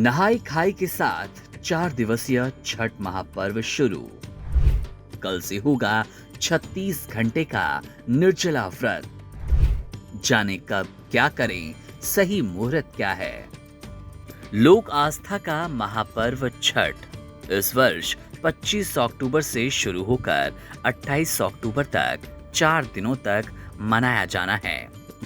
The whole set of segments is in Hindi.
नहाई खाई के साथ 4 दिवसीय छठ महापर्व शुरू। कल से होगा 36 घंटे का निर्जला व्रत। जाने कब क्या करें, सही मुहूर्त क्या है। लोक आस्था का महापर्व छठ इस वर्ष 25 अक्टूबर से शुरू होकर 28 अक्टूबर तक 4 दिनों तक मनाया जाना है।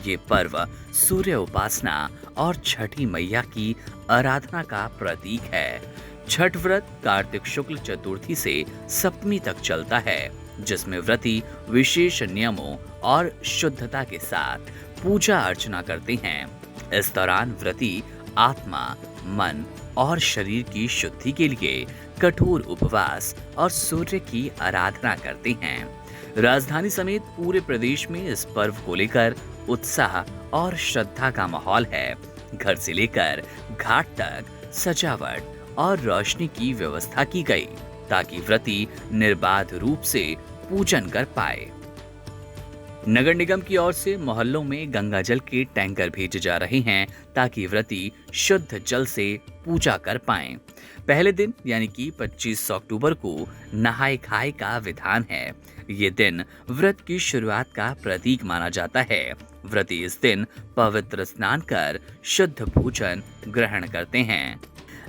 ये पर्व सूर्य उपासना और छठी मैया की आराधना का प्रतीक है। छठ व्रत कार्तिक शुक्ल चतुर्थी से सप्तमी तक चलता है, जिसमें व्रती विशेष नियमों और शुद्धता के साथ पूजा अर्चना करते हैं। इस दौरान व्रती आत्मा, मन और शरीर की शुद्धि के लिए कठोर उपवास और सूर्य की आराधना करते हैं। राजधानी समेत पूरे प्रदेश में इस पर्व को लेकर उत्साह और श्रद्धा का माहौल है। घर से लेकर घाट तक सजावट और रोशनी की व्यवस्था की गई, ताकि व्रती निर्बाध रूप से पूजन कर पाए। नगर निगम की ओर से मोहल्लों में गंगा जल के टैंकर भेजे जा रहे हैं, ताकि व्रती शुद्ध जल से पूजा कर पाएं। पहले दिन यानी कि 25 अक्टूबर को नहाय खाए का विधान है। ये दिन व्रत की शुरुआत का प्रतीक माना जाता है। व्रती इस दिन पवित्र स्नान कर शुद्ध भोजन ग्रहण करते हैं।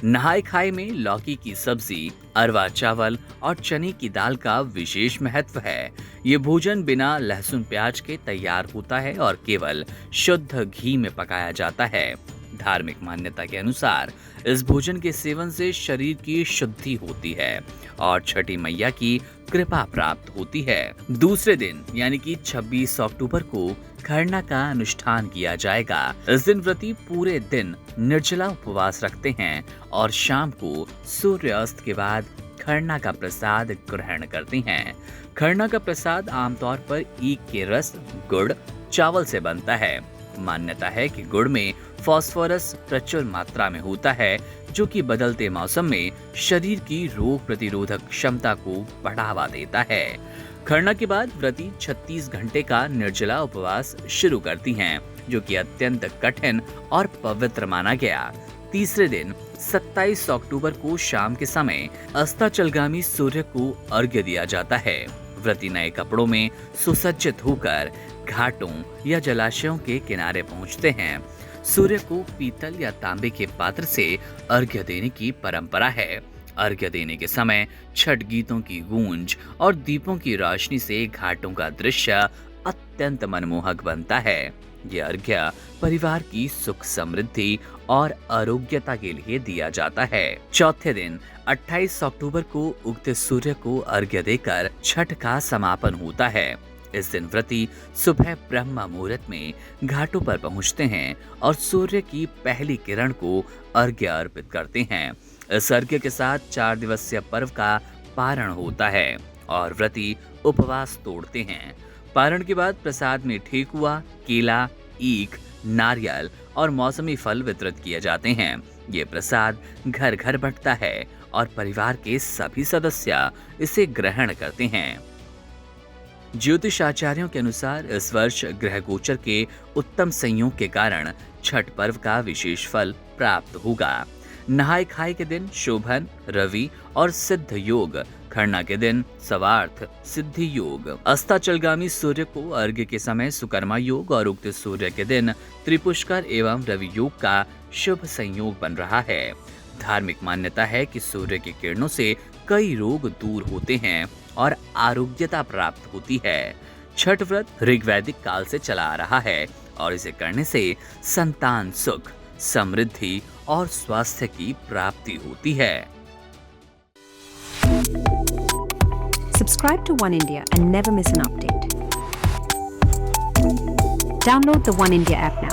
नहाय खाए में लौकी की सब्जी, अरवा चावल और चने की दाल का विशेष महत्व है। ये भोजन बिना लहसुन प्याज के तैयार होता है और केवल शुद्ध घी में पकाया जाता है। धार्मिक मान्यता के अनुसार इस भोजन के सेवन से शरीर की शुद्धि होती है और छठी मैया की कृपा प्राप्त होती है। दूसरे दिन यानी कि 26 अक्टूबर को खरना का अनुष्ठान किया जाएगा। इस दिन व्रती पूरे दिन निर्जला उपवास रखते हैं और शाम को सूर्यास्त के बाद खरना का प्रसाद ग्रहण करते हैं। खरना का प्रसाद आमतौर पर ईख के रस, गुड़, चावल से बनता है। मान्यता है कि गुड़ में फास्फोरस प्रचुर मात्रा में होता है, जो कि बदलते मौसम में शरीर की रोग प्रतिरोधक क्षमता को बढ़ावा देता है। खरना के बाद व्रती 36 घंटे का निर्जला उपवास शुरू करती हैं, जो कि अत्यंत कठिन और पवित्र माना गया। तीसरे दिन 27 अक्टूबर को शाम के समय अस्ताचलगामी सूर्य को अर्घ्य दिया जाता है। व्रती नए कपड़ों में सुसज्जित होकर घाटों या जलाशयों के किनारे पहुंचते हैं। सूर्य को पीतल या तांबे के पात्र से अर्घ्य देने की परंपरा है। अर्घ्य देने के समय छठ गीतों की गूंज और दीपों की रोशनी से घाटों का दृश्य अत्यंत मनमोहक बनता है। यह अर्घ्य परिवार की सुख समृद्धि और आरोग्यता के लिए दिया जाता है। चौथे दिन 28 अक्टूबर को उगते सूर्य को अर्घ्य देकर छठ का समापन होता है। इस दिन व्रती सुबह ब्रह्म मुहूर्त में घाटों पर पहुंचते हैं और सूर्य की पहली किरण को अर्घ्य अर्पित करते हैं। इस अर्घ्य के साथ 4 दिवसीय पर्व का पारण होता है और व्रती उपवास तोड़ते हैं। पारण के बाद प्रसाद में ठेकुआ, केला, ईख, नारियल और मौसमी फल वितरित किए जाते हैं। ये प्रसाद घर घर बंटता है और परिवार के सभी सदस्य इसे ग्रहण करते हैं। ज्योतिष आचार्यों के अनुसार इस वर्ष ग्रह गोचर के उत्तम संयोग के कारण छठ पर्व का विशेष फल प्राप्त होगा। नहाय खाए के दिन शोभन, रवि और सिद्ध योग, खरना के दिन सवार्थ, सिद्धि योग, अस्ताचलगामी सूर्य को अर्घ्य के समय सुकर्मा योग और उगते सूर्य के दिन त्रिपुष्कर एवं रवि योग का शुभ संयोग बन रहा है। धार्मिक मान्यता है कि सूर्य की किरणों से कई रोग दूर होते हैं और आरोग्यता प्राप्त होती है। छठ व्रत ऋग्वैदिक काल से चला आ रहा है और इसे करने से संतान सुख, समृद्धि और स्वास्थ्य की प्राप्ति होती है। Subscribe to One India and never miss an update. Download the One India app now.